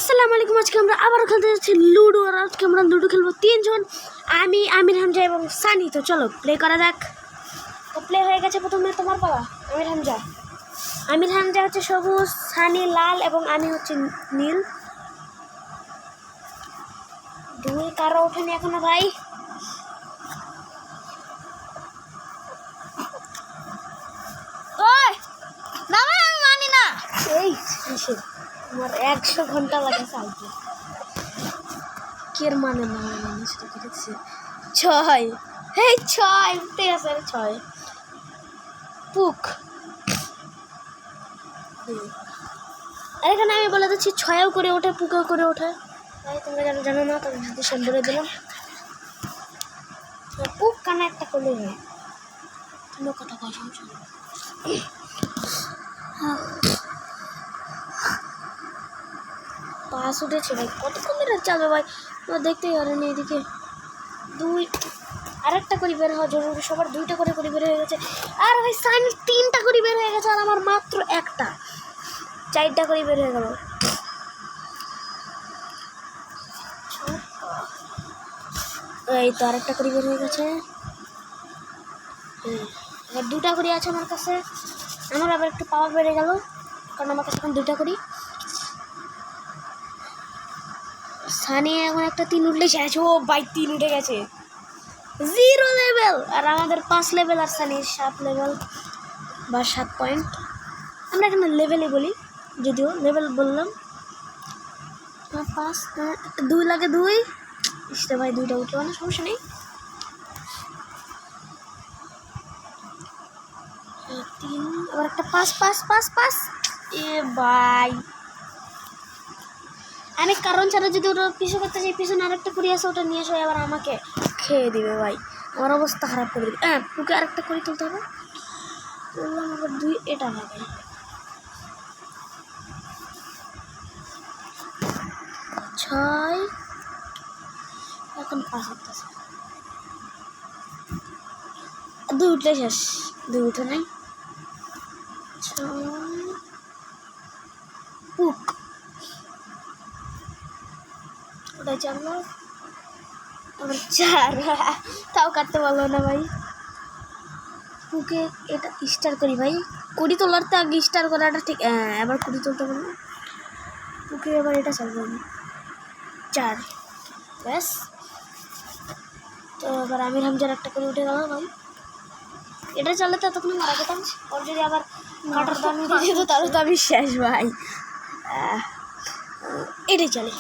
আসসালামু আলাইকুম। আজকে আমরা আবার খেলতে যাচ্ছি লুডো। আর আজকে আমরা লুডো খেলবো তিনজন, আমি, আমির হামজা এবং সানি। তো চলো প্লে করা যাক। তো প্লে হয়ে গেছে। প্রথমে তোমার পালা আমির হামজা। আমির হামজা হচ্ছে সবুজ, সানি লাল এবং আমি হচ্ছে নীল। দুই কারো ওঠেনি এখনো ভাই। মানি না। এই আমার 100 ঘন্টা লাগে চাইতে। কের মানে না সেটা করেছি 6। এই 6 উঠতে আছে 6 পুক। আর এখানে আমি বলে দিচ্ছি 6ও করে ওঠে, পুকেও করে ওঠে। তাই তোমরা জানো না, তবে যদি বলে দিলাম পুক কানে একটা করলে হয়। তোমরা কথা কয় শুনছো? পাস উঠেছে ভাই, কতক্ষণ ধরে চালবে ভাই? দেখতেই পারেনি এদিকে। দুই আরেকটা করে বের হওয়া জরুরি, সবার 2টা করে বের হয়ে গেছে। আর ভাই সাইনের 3টা করে বের হয়ে গেছে, আর আমার মাত্র 1টা। 4টা করে বের হয়ে গেল। এই তো আরেকটা করে বের হয়ে গেছে। এবার 2টা করে আছে আমার কাছে। আমার আবার একটু পাওয়ার বেড়ে গেল, কারণ আমার কাছে এখন 2টা করি। সানি এখন একটা 3 উঠলে শেষ। ও ভাই 3 উঠে গেছে, 0 লেভেল। আর আমাদের 5 লেভেল, আর সানির 7 লেভেল বা 7 পয়েন্ট। আমরা এখানে লেভেলই বলি, যদিও লেভেল বললাম। 5 2 লাগে 2 ইসতে ভাই 2টা উঠলো না, সমস্যা নেই। 3 আবার একটা 5 5 5 5। এ ভাই আমি কারণ ছাড়া যদি ওটা পিছু করতে চাই, পিছনে আরেকটা করি আছে, ওটা নিয়ে এসে আবার আমাকে খেয়ে দিবে ভাই। আমার অবস্থা খারাপ করে দিবে। ওকে আরেকটা করে তুলতে হবে। তুললাম আবার 2, এটা হবে 6। এখন 5 হচ্ছে। 2 উঠলে শেষ। 2 উঠে নাই। 6 পুক ওটাই চাললো। আবার 4 তাও কাটতে পারলো না ভাই। পুকে এটা স্টার করি ভাই। কুড়ি তোলার তো আগে স্টার করাটা ঠিক। এবার কুড়ি তুলতে পারবো। পুকে এবার এটা চালবো আমি 4 ব্যাস। তো এবার আমির হামজার একটা করে উঠে গেল ভাই। এটা চাললে তো এতক্ষণ মারা যেতাম। ওর যদি আবার কাটার দাম দিয়ে দিত তাহলে তো আমি শেষ ভাই। এটাই চলে।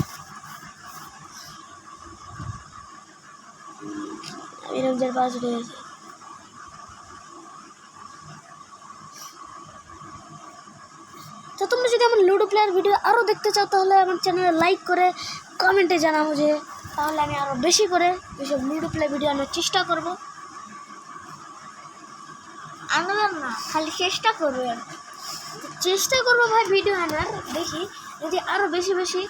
আমির হামজার 5 উঠে গেছে। তো তোমরা যদি আমার লুডো প্লেয়ার ভিডিও আরও দেখতে চাও, তাহলে আমার চ্যানেলে লাইক করে কমেন্টে জানাবো, যে তাহলে আমি আরও বেশি করে এইসব লুডো প্লে ভিডিও আনার চেষ্টা করব। আনলাম না, খালি চেষ্টা করবে। চেষ্টা করবো ভাই ভিডিও আনার। দেখি যদি আরও বেশি বেশি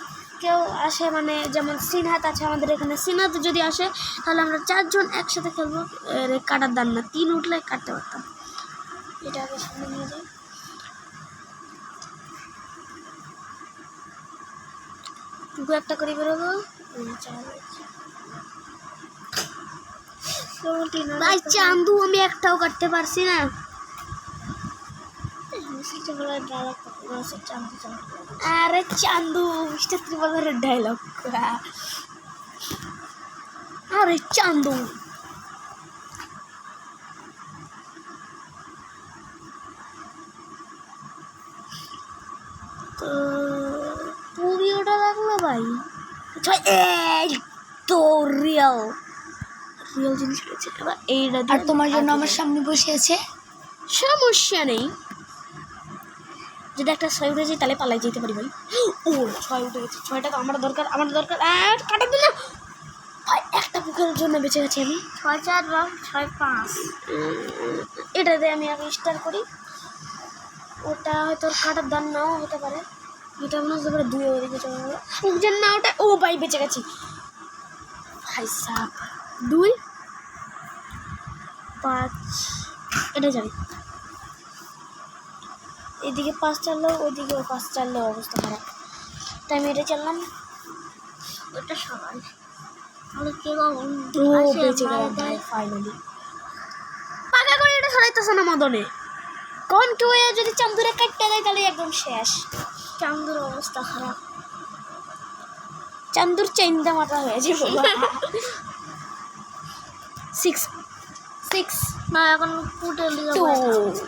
কেউ আসে, মানে যেমন সিনহাত আছে আমাদের এখানে, সিনহাত যদি আসে তাহলে আমরা 4 জন একসাথে খেলবো। কাটার দাম না, 3 উঠলে কাটতে পারতাম। এটা আগে সামনে নিয়ে যাই। টুকু একটা করে বেরোবো। ভাই চান্দু আমি একটাও কাটতে পারছি না। আরে চান্দু মিস্টার ত্রিপালের ডায়লগ। আরে চান্দু তো পুরি ওটা লাগলো ভাই। এই তো রিয়েল জিনিস রয়েছে। এবার এইটা আর তোমার জন্য আমার সামনে বসে আছে। সমস্যা নেই, যদি একটা 6 উঠে যায় তাহলে পালাই যেতে পারি ভাই। ও 6 উঠে গেছে। 6টা তো আমার দরকার। কাটা দিল ভাই। একটা পুকের জন্য বেঁচে গেছি আমি। 6 4 বা 6 5। এটাতে আমি আগে স্টার করি। ওটা হয়তো কাটার দান নাও হতে পারে। এটা মনে হতে পারে 2 ওদিকে চলে গেল। পুকজেন না ওটা। ও ভাই বেঁচে গেছি ভাই সাপ। 2 5 এটা যাবে। এদিকে 5 চাললো, ওইদিকেও 5 চাললো, অবস্থা খারাপ। তাই আমি এটা চাললাম। ওটা সবাই তাহলে কে কখন ও আসে বেঁচে মারা গেলাম ভাই দেয়। ফাইনালি। পাকা করে এটা সরাইতেছে না মদনে। কোন কেউ যদি চান্দুরে কাটতে দেয় তাহলে একদম শেষ। চান্দুর অবস্থা খারাপ। চান্দুর চেইনটা মাথা হয়েছে বাবা। 6 6 না এখন পুটে লিগে 2। বসে থাকো।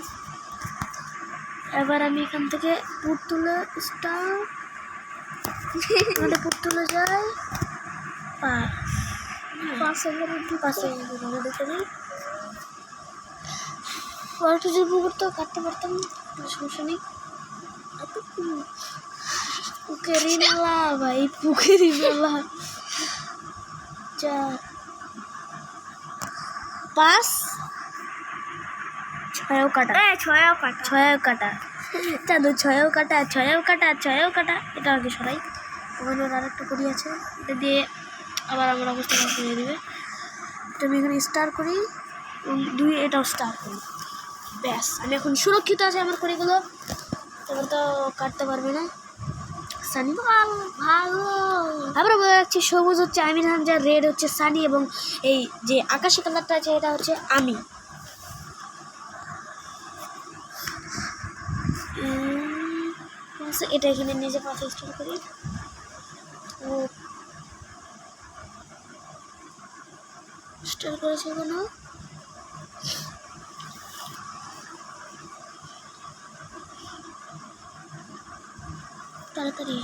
এবার আমি এখান থেকে পুট তুলে স্টার্ট। আমাদের পুট তুলে যাই পাশে দেখে নিই। পরটা যদি পুকুর তো কাটতে পারতাম না, সমস্যা নেই। পুকুরি মেলা ভাই, পুকুরি মেলা। 4 5 6 কাটা, ছয়ও কাটা। 6 কাটা চাঁদু, 6 কাটা 6 কাটা 6 কাটা। এটা আগে সরাই। ওখানে ওর আরেকটা করি আছে, এটা দিয়ে আবার আমার অবস্থা নষ্ট হয়ে দেবে। এটা আমি এখানে স্টার করি এবং 2 এটাও স্টার করি। ব্যাস আমি এখন সুরক্ষিত আছে আমার করিগুলো। এবার তো কাটতে পারবে না সানি। ভালো আমরা বলে রাখছি, সবুজ হচ্ছে আমির হামজা, রেড হচ্ছে সানি এবং এই যে আকাশি কালারটা আছে এটা হচ্ছে আমি। এটা এখানে নিজে পাশে স্টোর করি। ও স্টোর করেছে কোনো তাড়াতাড়ি।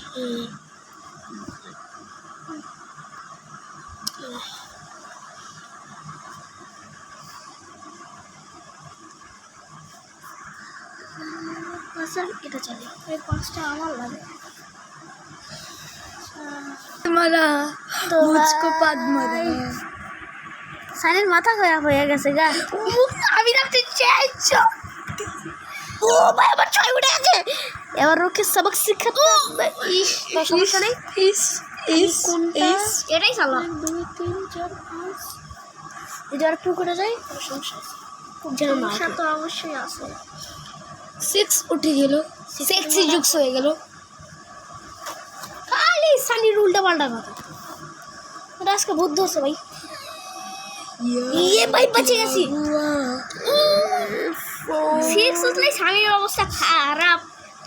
এটা চলে, এই 5টা আমার লাগে। মারা তো মুঝকো পাদ মারা। সানির মাথা খয়া হয়ে গেছে গা। আমি রাখতে চাইছো। ও ভাই আমার 6 উঠে গেছে। এবার ওকে সবক শিখাতে হবে। ইস সমস্যা নেই। ইস কোনটা? এটাই চালো। 2 3 4 5 এটা আর একটু করে যাই, সমস্যা আছে খুব যেন না। সমস্যা তো অবশ্যই আছে। 6 উঠে গেল, 6 যুক্ত হয়ে গেল। খালি সানির উল্টা পাল্টা কথা। এটা আজকে বুদ্ধ হচ্ছে ভাই। ইয়ে ভাই বেঁচে গেছি। 6 উঠলে স্বামীর অবস্থা খারাপ।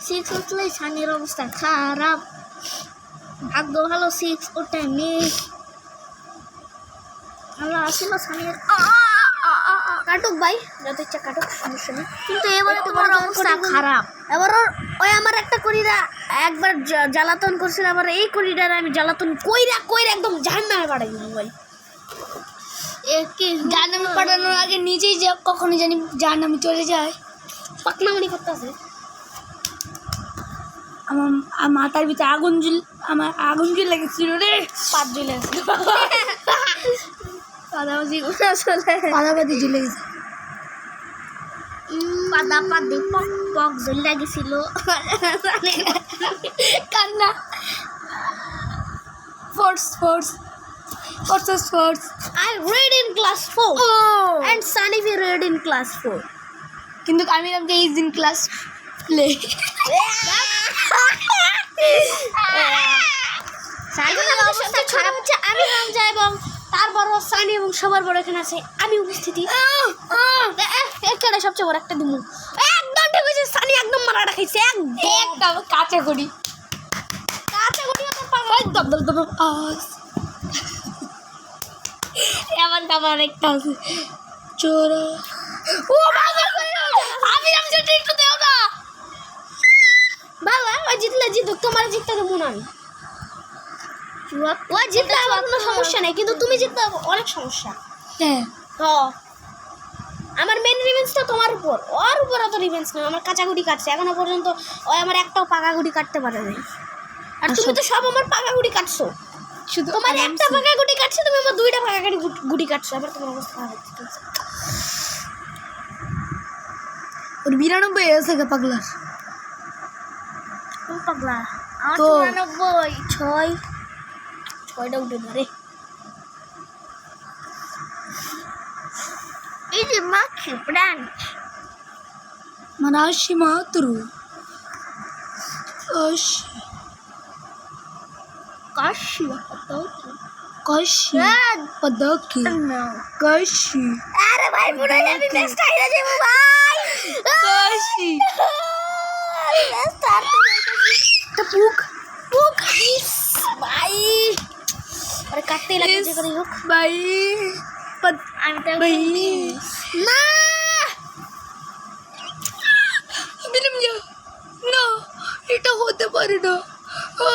6 উঠলে স্বামীর অবস্থা খারাপ। ভাগ্য ভালো 6 ওঠেনি। আমরা আসিল স্বামীর। কাটুক ভাই, যত ইচ্ছা কাটুক, সমস্যা নেই। কিন্তু এবারে তোমার অবস্থা খারাপ। এবার ওই আমার একটা করিরা একবার জ্বালাতন করছিল, আবার এই করিডার আমি জ্বালাতন কইরা কইরা একদম জাহান্নামে পাঠাই দিই ভাই। জাহান্নামে পাঠানোর আগে নিজেই যে কখনো জানি জাহান্নামে চলে যায়। পাকনামানি করতেছে। আমার মাথার ভিতরে আমার আগুন জ্বলে গেছিল রে। 5 জ্বলে গেছে। পাদাবাদি পাদাবাদি জ্বলে গেছে। পাদাবাদি পক জ্বলে গেছিল। কান্না। Force I read in class 4 and Sunny we read in class 4. কিন্তু আমি নামতে ইজ ইন ক্লাস প্লে। সানির অবস্থা খারাপ হচ্ছে আমি হামজা এবং তারপর সানি এবং সবার বড় এখানে আছে আমি উপস্থিতি। একটা সবচেয়ে বড় একটা দিমু একদম ঠিক হয়েছে। সানি একদম মারাটা খাইছে একদম কাঁচা করি তো পাগল দব আওয়াজ। আমার একটা আছে চোরা। ও বাবা আমি সেটা একটু দেও না বাবা। ওই জিতলে জিতুক, তোমার জিততে দেবো না আমি। ওই জিতলে আমার কোনো সমস্যা নেই, কিন্তু তুমি জিতলে অনেক সমস্যা। হ্যাঁ আমার মেন রিভেন্সটা তোমার উপর, ওর উপর অত রিভেন্স না। আমার কাঁচাগুড়ি কাটছে এখনো পর্যন্ত, ওই আমার একটাও পাকাগুড়ি কাটতে পারে না। আর তুমি তো সব আমার পাকাগুড়ি কাটছো, শুধু তোমার একটা পাকাগুড়ি কাটছে, তুমি আমার 2টা পাকাগুড়ি গুড়ি কাটছো। আবার তোমার অবস্থা খারাপ হচ্ছে। ওর 92 এসে গে পাগলার। কোন পাগলা? তো 94 6টা উঠে ধরে। এই যে মাখি প্রাণ মনাশি মাতরু। কাশি কাশি পদকি কাশি আরে ভাই পুরো আমি ম্যাচটা হেরে দেব ভাই কাশি ম্যাচটা তা পুক পুক ভাই আরে কাটতেই লাগে যে করে হোক ভাই আমি তো ভাই না বিলম যা না এটা হতে পারে না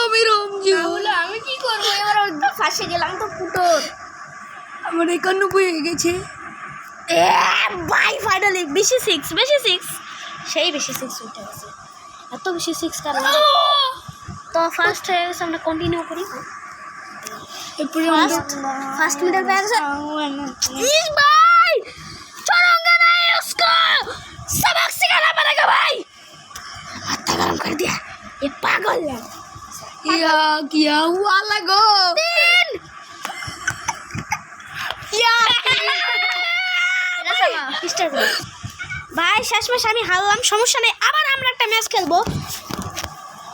আমি রমজি তাহলে আমি কি করব এবার ফাঁসে গেলাম তো পুটোর আমার 91 হয়ে গেছে এ ভাই ফাইনালি বেশি 6 সেই বেশি 6 উঠে গেছে এত বেশি 6 কারণ তো ফার্স্ট হয়ে গেছে আমরা কন্টিনিউ করি এরপরে ফার্স্ট মিডল पे आ गया इस भाई छोड़ूंगा नहीं उसको सबक सिखाना पड़ेगा भाई हाथ गरम कर दिया ये पागल है क्या हुआ लगो तीन या স্টার্ট করো ভাই শেষমেশ আমি হারলাম সমস্যা নেই আবার আমরা একটা ম্যাচ খেলবো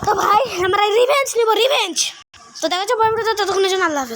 তো ভাই আমরা রিভেঞ্জ নিব রিভেঞ্জ তো দেখা যাচ্ছে পরবর্তীতে ততক্ষণের জন্য আল্লাহ হাফেজ